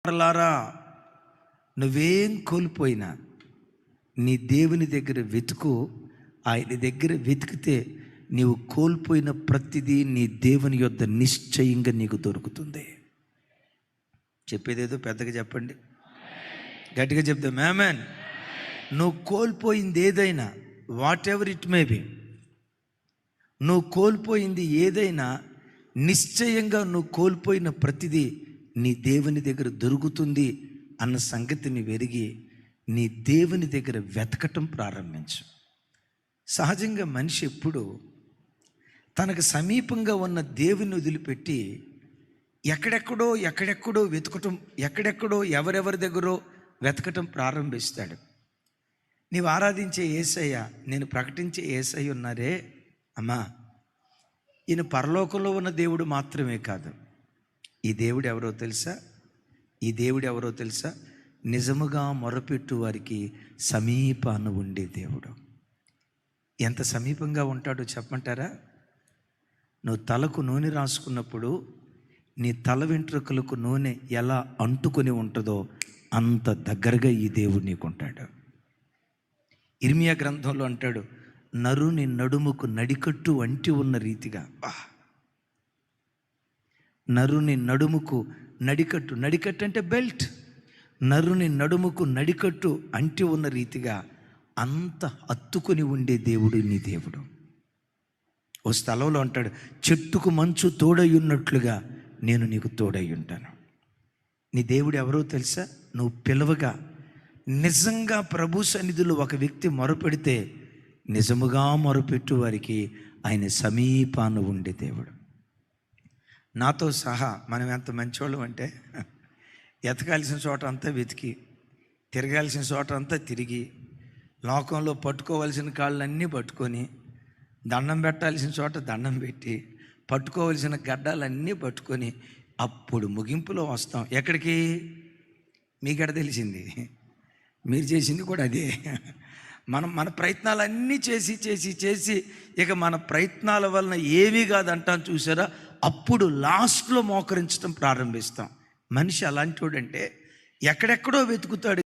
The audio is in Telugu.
లారా, నువ్వేం కోల్పోయినా నీ దేవుని దగ్గర వెతుకు. ఆయన దగ్గర వెతికితే నీవు కోల్పోయిన ప్రతిదీ నీ దేవుని యొద్ద నిశ్చయంగా నీకు దొరుకుతుంది. చెప్పేదేదో పెద్దగా చెప్పండి, గట్టిగా చెప్తాం ఆమేన్. నువ్వు కోల్పోయింది ఏదైనా, what ever it may be, నువ్వు కోల్పోయింది ఏదైనా నిశ్చయంగా నువ్వు కోల్పోయిన ప్రతిదీ నీ దేవుని దగ్గర దొరుకుతుంది అన్న సంగతిని వెరిగి నీ దేవుని దగ్గర వెతకటం ప్రారంభించు. సహజంగా మనిషి ఎప్పుడు తనకు సమీపంగా ఉన్న దేవుని వదిలిపెట్టి ఎక్కడెక్కడో వెతకటం, ఎక్కడెక్కడో ఎవరెవరి దగ్గరో వెతకటం ప్రారంభిస్తాడు. నీవు ఆరాధించే యేసయ్య, నేను ప్రకటించే యేసయ్య ఉన్నారే అమ్మా, ఈయన పరలోకంలో ఉన్న దేవుడు మాత్రమే కాదు. ఈ దేవుడు ఎవరో తెలుసా? నిజముగా మొరపెట్టు వారికి సమీపాన ఉండే దేవుడు. ఎంత సమీపంగా ఉంటాడో చెప్పమంటారా? నువ్వు తలకు నూనె రాసుకున్నప్పుడు నీ తల వెంట్రుకలకు నూనె ఎలా అంటుకొని ఉంటుందో అంత దగ్గరగా ఈ దేవుడు నీకుంటాడు. ఇర్మియా గ్రంథంలో అంటాడు, నరుని నడుముకు నడికట్టు అంటి ఉన్న రీతిగా. నరుని నడుముకు నడికట్టు అంటే బెల్ట్, నరుని నడుముకు నడికట్టు అంటి ఉన్న రీతిగా అంత హత్తుకొని ఉండే దేవుడు నీ దేవుడు. ఓ స్థలంలో అంటాడు, చెట్టుకు మంచు తోడై ఉన్నట్లుగా నేను నీకు తోడై ఉంటాను. నీ దేవుడు ఎవరో తెలుసా? నువ్వు పిలవగా నిజంగా ప్రభు సన్నిధిలో ఒక వ్యక్తి మొరపెడితే నిజముగా మొరపెట్టు వారికి ఆయన సమీపాన ఉండే దేవుడు. నాతో సహా మనం ఎంత మంచివాళ్ళం అంటే, ఎతకాల్సిన చోట అంతా వెతికి, తిరగాల్సిన చోట అంతా తిరిగి, లోకంలో పట్టుకోవాల్సిన కాళ్ళన్నీ పట్టుకొని, దండం పెట్టాల్సిన చోట దండం పెట్టి, పట్టుకోవాల్సిన గడ్డాలన్నీ పట్టుకొని అప్పుడు ముగింపులో వస్తాం. ఎక్కడికి? మీకెడ తెలిసింది, మీరు చేసింది కూడా అదే. మన ప్రయత్నాలన్నీ చేసి ఇక మన ప్రయత్నాల వలన ఏమీ కాదంటాం చూసారా, అప్పుడు లాస్ట్లో మోకరించడం ప్రారంభిస్తాం. మనిషి అలాంటి వాడంటే ఎక్కడెక్కడో వెతుకుతాడు